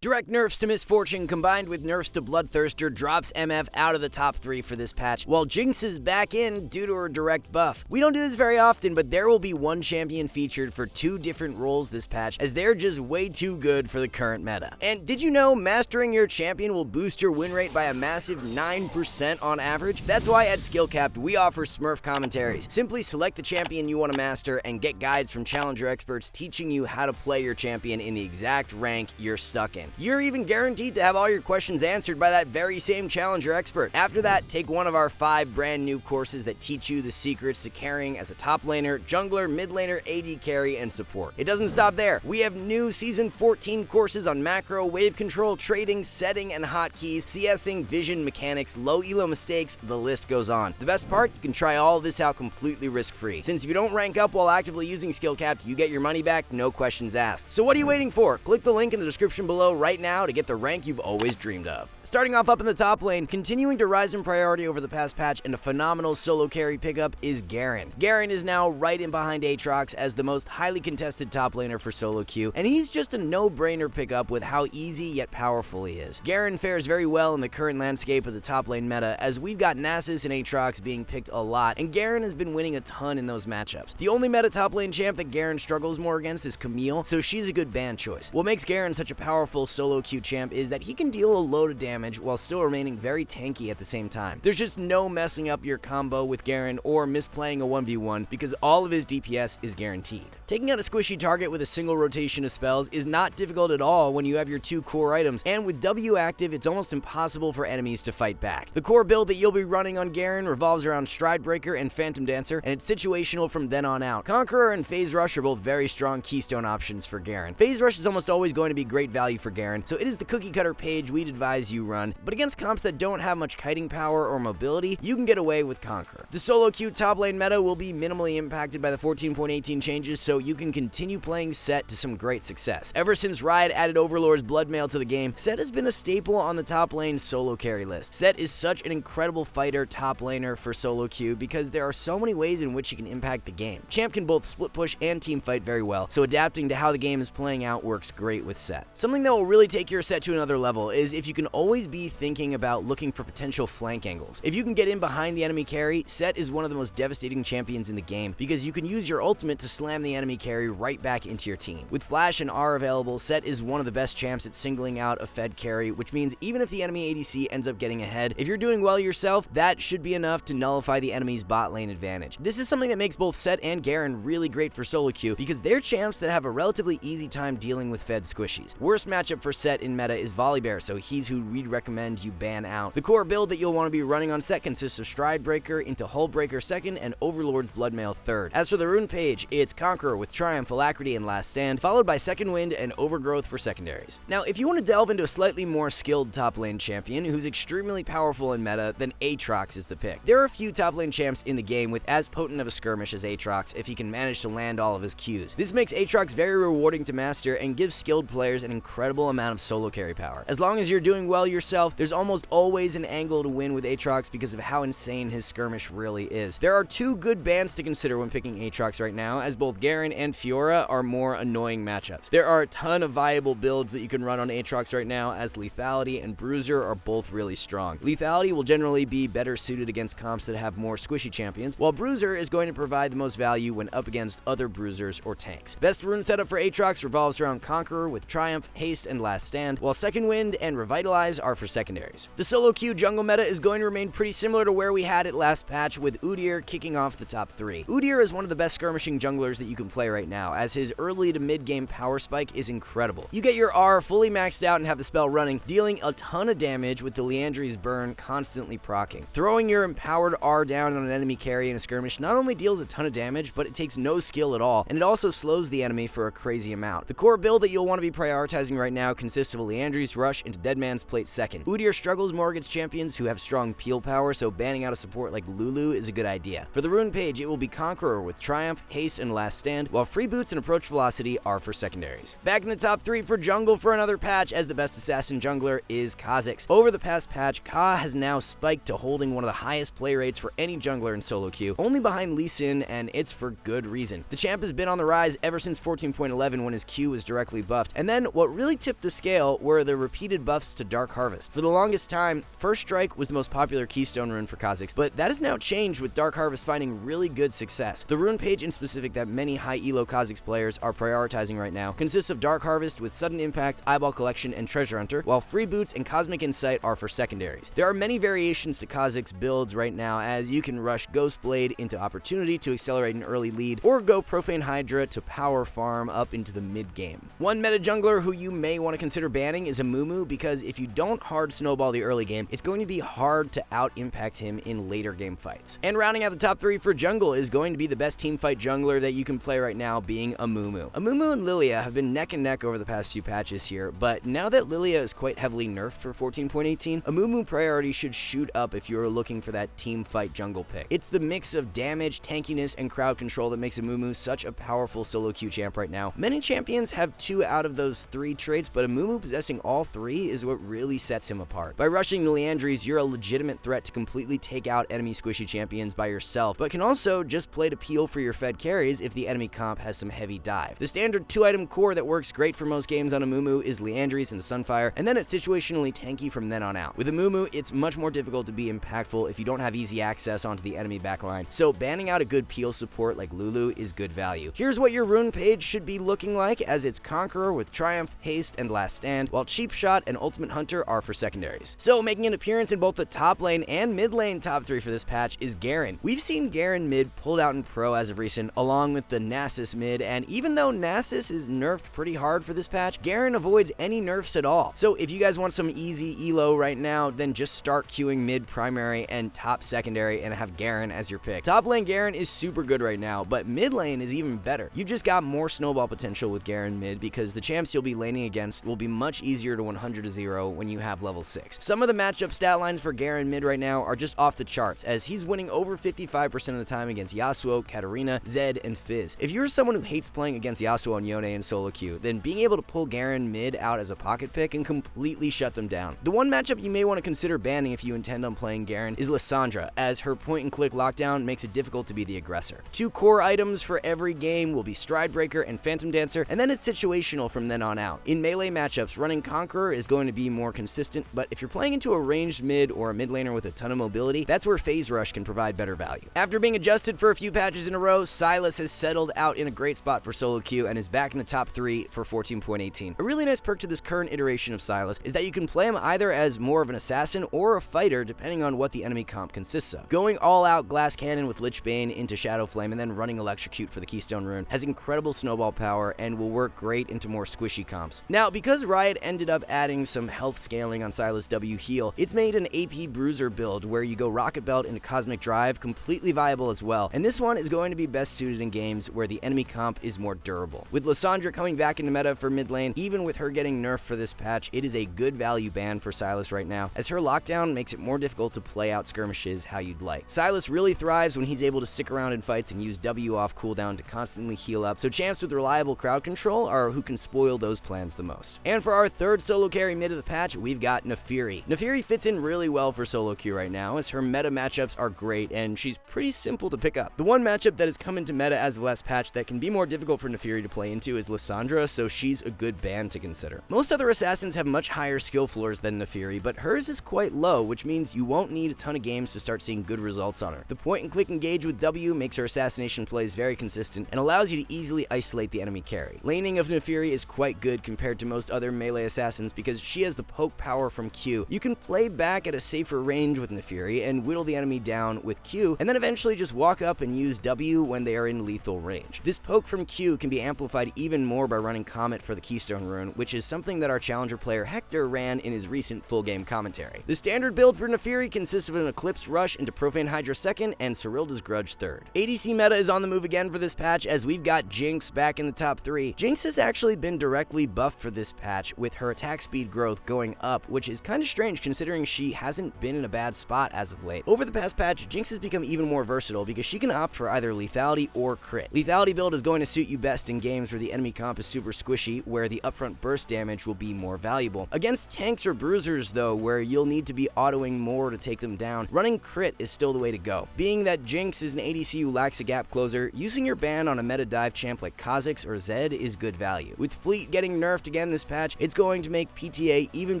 Direct nerfs to Misfortune combined with nerfs to Bloodthirster drops MF out of the top 3 for this patch, while Jinx is back in due to her direct buff. We don't do this very often, but there will be one champion featured for 2 different roles this patch, as they're just way too good for the current meta. And did you know mastering your champion will boost your win rate by a massive 9% on average? That's why at SkillCapped we offer Smurf commentaries. Simply select the champion you want to master and get guides from challenger experts teaching you how to play your champion in the exact rank you're stuck in. You're even guaranteed to have all your questions answered by that very same challenger expert. After that, take one of our 5 brand new courses that teach you the secrets to carrying as a top laner, jungler, mid laner, AD carry, and support. It doesn't stop there. We have new Season 14 courses on macro, wave control, trading, setting, and hotkeys, CSing, vision, mechanics, low elo mistakes, the list goes on. The best part, you can try all this out completely risk-free. Since if you don't rank up while actively using SkillCapped, you get your money back, no questions asked. So what are you waiting for? Click the link in the description below right now to get the rank you've always dreamed of. Starting off up in the top lane, continuing to rise in priority over the past patch and a phenomenal solo carry pickup is Garen. Garen is now right in behind Aatrox as the most highly contested top laner for solo queue, and he's just a no-brainer pickup with how easy yet powerful he is. Garen fares very well in the current landscape of the top lane meta, as we've got Nasus and Aatrox being picked a lot, and Garen has been winning a ton in those matchups. The only meta top lane champ that Garen struggles more against is Camille, so she's a good ban choice. What makes Garen such a powerful solo queue champ is that he can deal a load of damage while still remaining very tanky at the same time. There's just no messing up your combo with Garen or misplaying a 1v1 because all of his DPS is guaranteed. Taking out a squishy target with a single rotation of spells is not difficult at all when you have your 2 core items, and with W active it's almost impossible for enemies to fight back. The core build that you'll be running on Garen revolves around Stridebreaker and Phantom Dancer, and it's situational from then on out. Conqueror and Phase Rush are both very strong keystone options for Garen. Phase Rush is almost always going to be great value for Garen, so it is the cookie cutter page we'd advise you run, but against comps that don't have much kiting power or mobility, you can get away with Conqueror. The solo queue top lane meta will be minimally impacted by the 14.18 changes, so you can continue playing Set to some great success. Ever since Riot added Overlord's Bloodmail to the game, Set has been a staple on the top lane solo carry list. Set is such an incredible fighter top laner for solo queue because there are so many ways in which he can impact the game. Champ can both split push and team fight very well, so adapting to how the game is playing out works great with Set. Something that will really take your Set to another level is if you can always be thinking about looking for potential flank angles. If you can get in behind the enemy carry, Set is one of the most devastating champions in the game because you can use your ultimate to slam the enemy carry right back into your team. With Flash and R available, Set is one of the best champs at singling out a fed carry, which means even if the enemy ADC ends up getting ahead, if you're doing well yourself, that should be enough to nullify the enemy's bot lane advantage. This is something that makes both Set and Garen really great for solo queue because they're champs that have a relatively easy time dealing with fed squishies. Worst matchup for Set in meta is Volibear, so he's who we'd recommend you ban out. The core build that you'll want to be running on Set consists of Stridebreaker into Hullbreaker 2nd and Overlord's Bloodmail 3rd. As for the rune page, it's Conqueror with Triumph, Alacrity, and Last Stand, followed by Second Wind and Overgrowth for secondaries. Now, if you want to delve into a slightly more skilled top lane champion who's extremely powerful in meta, then Aatrox is the pick. There are a few top lane champs in the game with as potent of a skirmish as Aatrox if he can manage to land all of his Qs. This makes Aatrox very rewarding to master and gives skilled players an incredible amount of solo carry power. As long as you're doing well yourself, there's almost always an angle to win with Aatrox because of how insane his skirmish really is. There are 2 good bans to consider when picking Aatrox right now, as both Garen and Fiora are more annoying matchups. There are a ton of viable builds that you can run on Aatrox right now, as Lethality and Bruiser are both really strong. Lethality will generally be better suited against comps that have more squishy champions, while Bruiser is going to provide the most value when up against other bruisers or tanks. Best rune setup for Aatrox revolves around Conqueror with Triumph, Haste, and Last Stand, while Second Wind and Revitalize are for secondaries. The solo queue jungle meta is going to remain pretty similar to where we had it last patch, with Udyr kicking off the top 3. Udyr is one of the best skirmishing junglers that you can play right now, as his early to mid game power spike is incredible. You get your R fully maxed out and have the spell running, dealing a ton of damage with the Liandry's burn constantly proccing. Throwing your empowered R down on an enemy carry in a skirmish not only deals a ton of damage, but it takes no skill at all, and it also slows the enemy for a crazy amount. The core build that you'll want to be prioritizing right now consists of a Liandry's rush into Deadman's Plate 2nd. Udyr struggles more against champions who have strong peel power, so banning out a support like Lulu is a good idea. For the rune page, it will be Conqueror with Triumph, Haste, and Last Stand, while Free Boots and Approach Velocity are for secondaries. Back in the top 3 for jungle for another patch, as the best assassin jungler is Kha'Zix. Over the past patch, Ka has now spiked to holding one of the highest play rates for any jungler in solo queue, only behind Lee Sin, and it's for good reason. The champ has been on the rise ever since 14.11 when his Q was directly buffed, and then what really tipped tipped the scale were the repeated buffs to Dark Harvest. For the longest time, First Strike was the most popular keystone rune for Kha'Zix, but that has now changed with Dark Harvest finding really good success. The rune page in specific that many high elo Kha'Zix players are prioritizing right now consists of Dark Harvest with Sudden Impact, Eyeball Collection, and Treasure Hunter, while Free Boots and Cosmic Insight are for secondaries. There are many variations to Kha'Zix builds right now, as you can rush Ghost Blade into Opportunity to accelerate an early lead, or go Profane Hydra to power farm up into the mid game. One meta jungler who you may want to consider banning is Amumu, because if you don't hard snowball the early game, it's going to be hard to out-impact him in later game fights. And rounding out the top 3 for jungle is going to be the best teamfight jungler that you can play right now, being Amumu. Amumu and Lilia have been neck and neck over the past few patches here, but now that Lilia is quite heavily nerfed for 14.18, Amumu priority should shoot up if you're looking for that teamfight jungle pick. It's the mix of damage, tankiness, and crowd control that makes Amumu such a powerful solo queue champ right now. Many champions have 2 out of those 3 traits, but Amumu possessing all 3 is what really sets him apart. By rushing the Liandry's, you're a legitimate threat to completely take out enemy squishy champions by yourself, but can also just play to peel for your fed carries if the enemy comp has some heavy dive. The standard 2-item core that works great for most games on Amumu is Liandry's and Sunfire, and then it's situationally tanky from then on out. With Amumu, it's much more difficult to be impactful if you don't have easy access onto the enemy backline, so banning out a good peel support like Lulu is good value. Here's what your rune page should be looking like, as it's Conqueror with Triumph, Haste, and Last Stand, while Cheap Shot and Ultimate Hunter are for secondaries. So making an appearance in both the top lane and mid lane top 3 for this patch is Garen. We've seen Garen mid pulled out in pro as of recent, along with the Nasus mid, and even though Nasus is nerfed pretty hard for this patch, Garen avoids any nerfs at all. So if you guys want some easy elo right now, then just start queuing mid primary and top secondary and have Garen as your pick. Top lane Garen is super good right now, but mid lane is even better. You just got more snowball potential with Garen mid, because the champs you'll be laning against will be much easier to 100-0 when you have level 6. Some of the matchup stat lines for Garen mid right now are just off the charts, as he's winning over 55% of the time against Yasuo, Katarina, Zed, and Fizz. If you're someone who hates playing against Yasuo and Yone in solo queue, then being able to pull Garen mid out as a pocket pick can completely shut them down. The one matchup you may want to consider banning if you intend on playing Garen is Lissandra, as her point-and-click lockdown makes it difficult to be the aggressor. 2 core items for every game will be Stride Breaker and Phantom Dancer, and then it's situational from then on out. In melee matchups, running Conqueror is going to be more consistent, but if you're playing into a ranged mid or a mid laner with a ton of mobility, that's where Phase Rush can provide better value. After being adjusted for a few patches in a row, Sylas has settled out in a great spot for solo queue and is back in the top 3 for 14.18. A really nice perk to this current iteration of Sylas is that you can play him either as more of an assassin or a fighter, depending on what the enemy comp consists of. Going all out Glass Cannon with Lich Bane into Shadow Flame and then running Electrocute for the Keystone rune has incredible snowball power and will work great into more squishy comps. Now, because Riot ended up adding some health scaling on Sylas W heal, it's made an AP Bruiser build where you go Rocket Belt into Cosmic Drive completely viable as well, and this one is going to be best suited in games where the enemy comp is more durable. With Lissandra coming back into meta for mid lane, even with her getting nerfed for this patch, it is a good value ban for Sylas right now, as her lockdown makes it more difficult to play out skirmishes how you'd like. Sylas really thrives when he's able to stick around in fights and use W off cooldown to constantly heal up, so champs with reliable crowd control are who can spoil those plans the most. And for our third solo carry mid of the patch, we've got Naafiri. Naafiri fits in really well for solo queue right now, as her meta matchups are great and she's pretty simple to pick up. The one matchup that has come into meta as of last patch that can be more difficult for Naafiri to play into is Lissandra, so she's a good ban to consider. Most other assassins have much higher skill floors than Naafiri, but hers is quite low, which means you won't need a ton of games to start seeing good results on her. The point and click engage with W makes her assassination plays very consistent and allows you to easily isolate the enemy carry. Laning of Naafiri is quite good compared to most other melee assassins because she has the poke power from Q. You can play back at a safer range with Naafiri and whittle the enemy down with Q, and then eventually just walk up and use W when they are in lethal range. This poke from Q can be amplified even more by running Comet for the Keystone rune, which is something that our challenger player Hector ran in his recent full game commentary. The standard build for Naafiri consists of an Eclipse Rush into Profane Hydra 2nd and Cyrilda's Grudge 3rd. ADC meta is on the move again for this patch, as we've got Jinx back in the top 3. Jinx has actually been directly buffed for this patch, with her attack speed growth going up, which is kind of strange considering she hasn't been in a bad spot as of late. Over the past patch, Jinx has become even more versatile because she can opt for either lethality or crit. Lethality build is going to suit you best in games where the enemy comp is super squishy, where the upfront burst damage will be more valuable. Against tanks or bruisers though, where you'll need to be autoing more to take them down, running crit is still the way to go. Being that Jinx is an ADC who lacks a gap closer, using your ban on a meta dive champ like Kha'Zix or Zed is good value. With Fleet getting nerfed against again this patch, it's going to make PTA even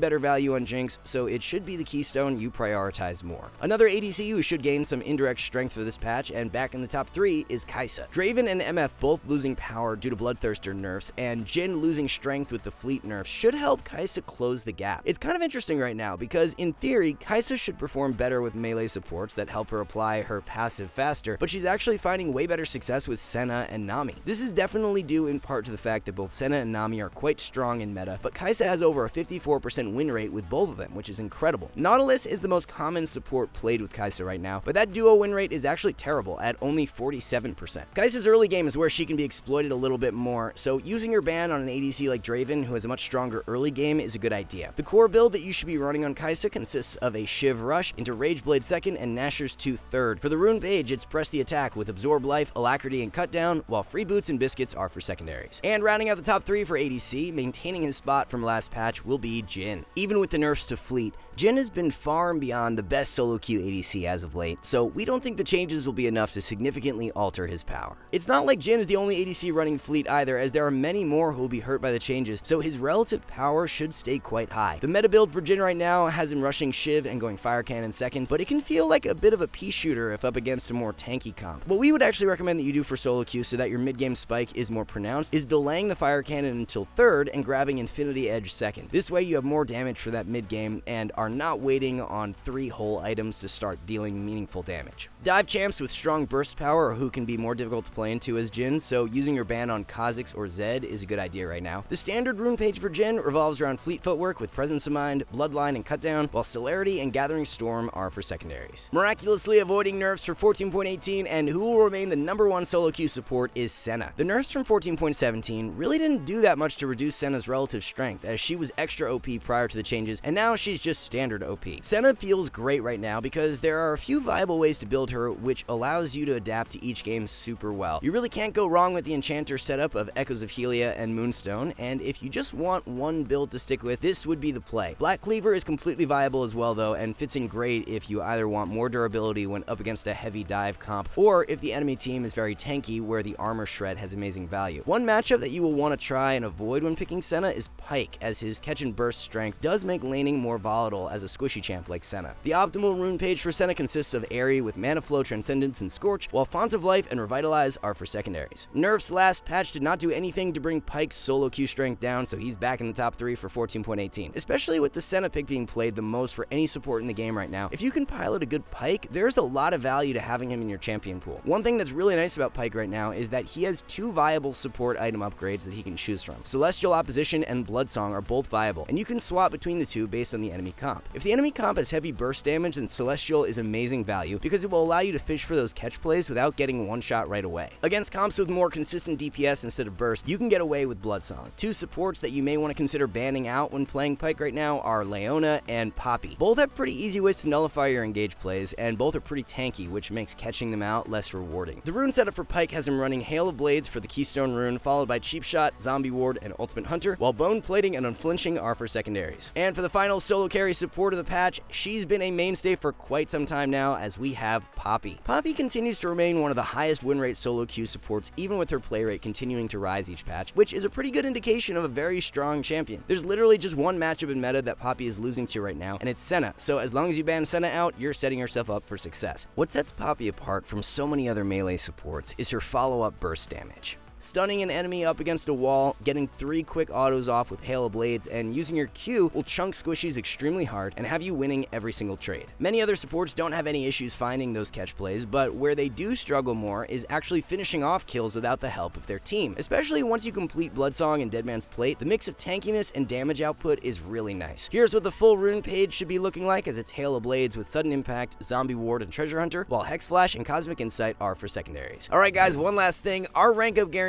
better value on Jinx, so it should be the keystone you prioritize more. Another ADC who should gain some indirect strength for this patch and back in the top 3 is Kai'Sa. Draven and MF both losing power due to Bloodthirster nerfs, and Jhin losing strength with the fleet nerfs should help Kai'Sa close the gap. It's kind of interesting right now because in theory, Kai'Sa should perform better with melee supports that help her apply her passive faster, but she's actually finding way better success with Senna and Nami. This is definitely due in part to the fact that both Senna and Nami are quite strong in meta, but Kai'Sa has over a 54% win rate with both of them, which is incredible. Nautilus is the most common support played with Kai'Sa right now, but that duo win rate is actually terrible at only 47%. Kai'Sa's early game is where she can be exploited a little bit more, so using your ban on an ADC like Draven, who has a much stronger early game, is a good idea. The core build that you should be running on Kai'Sa consists of a Shiv Rush into Rageblade 2nd and Nashor's 2 3rd. For the rune page, it's Press the Attack with Absorb Life, Alacrity, and Cut Down, while Free Boots and Biscuits are for secondaries. And rounding out the top 3 for ADC, maintaining his spot from last patch will be Jhin. Even with the nerfs to Fleet, Jhin has been far and beyond the best solo queue ADC as of late, so we don't think the changes will be enough to significantly alter his power. It's not like Jhin is the only ADC running Fleet either, as there are many more who will be hurt by the changes, so his relative power should stay quite high. The meta build for Jhin right now has him rushing Shiv and going Fire Cannon 2nd, but it can feel like a bit of a pea shooter if up against a more tanky comp. What we would actually recommend that you do for solo queue so that your mid-game spike is more pronounced is delaying the Fire Cannon until 3rd and grabbing Infinity Edge 2nd. This way you have more damage for that mid-game and are not waiting on 3 whole items to start dealing meaningful damage. Dive champs with strong burst power or who can be more difficult to play into as Jhin, so using your ban on Kha'Zix or Zed is a good idea right now. The standard rune page for Jhin revolves around fleet footwork with Presence of Mind, Bloodline, and Cutdown, while Celerity and Gathering Storm are for secondaries. Miraculously avoiding nerfs for 14.18, and who will remain the #1 solo queue support is Senna. The nerfs from 14.17 really didn't do that much to reduce Senna's relative strength, as she was extra OP prior to the changes, and now she's just standard OP. Senna feels great right now because there are a few viable ways to build her, which allows you to adapt to each game super well. You really can't go wrong with the Enchanter setup of Echoes of Helia and Moonstone, and if you just want one build to stick with, this would be the play. Black Cleaver is completely viable as well though, and fits in great if you either want more durability when up against a heavy dive comp, or if the enemy team is very tanky where the Armor Shred has amazing value. One matchup that you will want to try and avoid when picking Senna is Pyke, as his catch and burst strength does make laning more volatile as a squishy champ like Senna. The optimal rune page for Senna consists of Aerie with Mana Flow, Transcendence, and Scorch, while Font of Life and Revitalize are for secondaries. Nerf's last patch did not do anything to bring Pyke's solo queue strength down, so he's back in the top 3 for 14.18. Especially with the Senna pick being played the most for any support in the game right now, if you can pilot a good Pyke, there's a lot of value to having him in your champion pool. One thing that's really nice about Pyke right now is that he has 2 viable support item upgrades that he can choose from. Celestial Opposition and Bloodsong are both viable, and you can swap between the 2 based on the enemy comp. If the enemy comp has heavy burst damage, then Celestial is amazing value because it will allow you to fish for those catch plays without getting one shot right away. Against comps with more consistent DPS instead of burst, you can get away with Bloodsong. 2 supports that you may want to consider banning out when playing Pyke right now are Leona and Poppy. Both have pretty easy ways to nullify your engage plays, and both are pretty tanky, which makes catching them out less rewarding. The rune setup for Pyke has him running Hail of Blades for the Keystone rune, followed by Cheap Shot, Zombie Ward, and Ultimate Hunter, while Bone Plating and Unflinching are for secondaries. And for the final solo carry support of the patch, she's been a mainstay for quite some time now, as we have Poppy. Poppy continues to remain one of the highest win rate solo queue supports, even with her play rate continuing to rise each patch, which is a pretty good indication of a very strong champion. There's literally just one matchup in meta that Poppy is losing to right now, and it's Senna, so as long as you ban Senna out, you're setting yourself up for success. What sets Poppy apart from so many other melee supports is her follow-up burst damage. Stunning an enemy up against a wall, getting 3 quick autos off with Hail of Blades, and using your Q will chunk squishies extremely hard and have you winning every single trade. Many other supports don't have any issues finding those catch plays, but where they do struggle more is actually finishing off kills without the help of their team. Especially once you complete Bloodsong and Deadman's Plate, the mix of tankiness and damage output is really nice. Here's what the full rune page should be looking like, as it's Hail of Blades with Sudden Impact, Zombie Ward, and Treasure Hunter, while Hex Flash and Cosmic Insight are for secondaries. Alright guys, one last thing, our rank up guarantee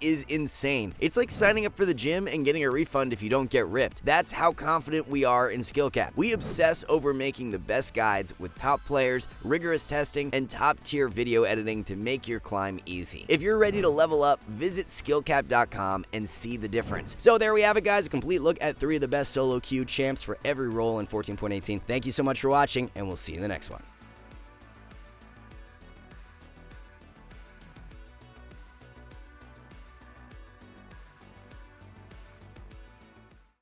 is insane. It's like signing up for the gym and getting a refund if you don't get ripped. That's how confident we are in SkillCapped. We obsess over making the best guides with top players, rigorous testing, and top tier video editing to make your climb easy. If you're ready to level up, visit SkillCapped.com and see the difference. So there we have it guys, a complete look at 3 of the best solo queue champs for every role in 14.18. Thank you so much for watching, and we'll see you in the next one.